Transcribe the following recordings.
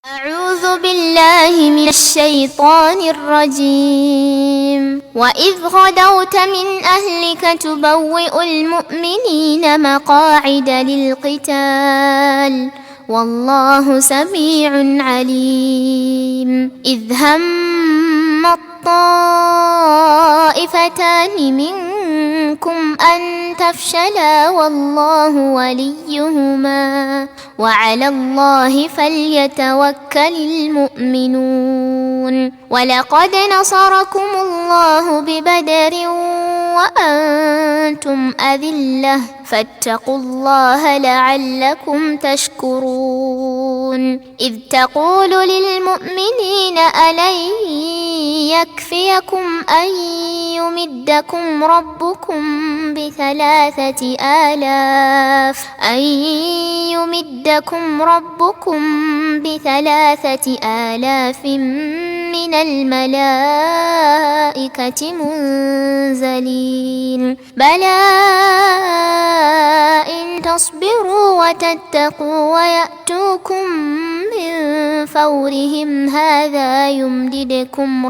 أعوذ بالله من الشيطان الرجيم. وإذ غدوت من أهلك تبوئ المؤمنين مقاعد للقتال والله سميع عليم. إذ هم الطائفتان منكم أن تفشلا والله وليهما وعلى الله فليتوكل المؤمنون. ولقد نصركم الله ببدر وأنتم أذلة فاتقوا الله لعلكم تشكرون. إذ تقول للمؤمنين ألن يكفيكم أن يمدكم ربكم بثلاثة آلاف من الملائكة منزلين بلى إن تصبروا وتتقوا ويأتوكم من فورهم هذا يمددكم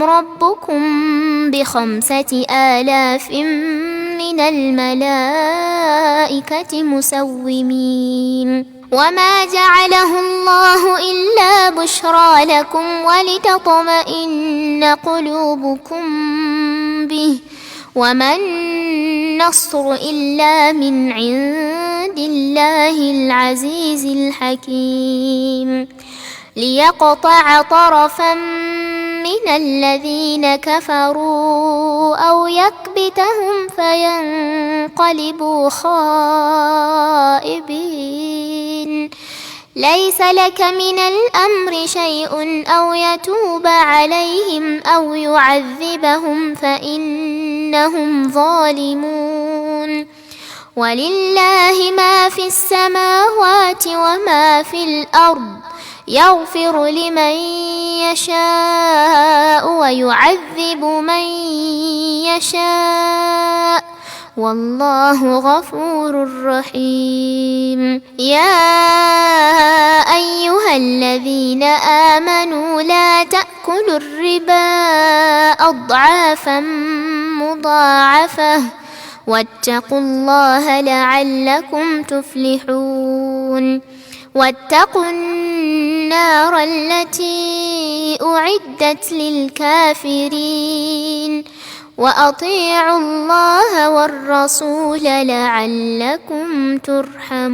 ربكم ب5,000 من الملائكة مسومين. وما جعله الله إلا بشرى لكم ولتطمئن قلوبكم به وما النصر إلا من عند الله العزيز الحكيم. ليقطع طرفا من الذين كفروا أو يكبتهم فينقلبوا خائبين. ليس لك من الأمر شيء أو يتوب عليهم أو يعذبهم فإنهم ظالمون. ولله ما في السماوات وما في الأرض يغفر لمن يشاء ويعذب من يشاء والله غفور رحيم. يا أيها الذين آمنوا لا تأكلوا الربا أضعافا مضاعفة واتقوا الله لعلكم تفلحون. واتقوا النار التي أعدت للكافرين وأطيعوا الله والرسول لعلكم ترحمون.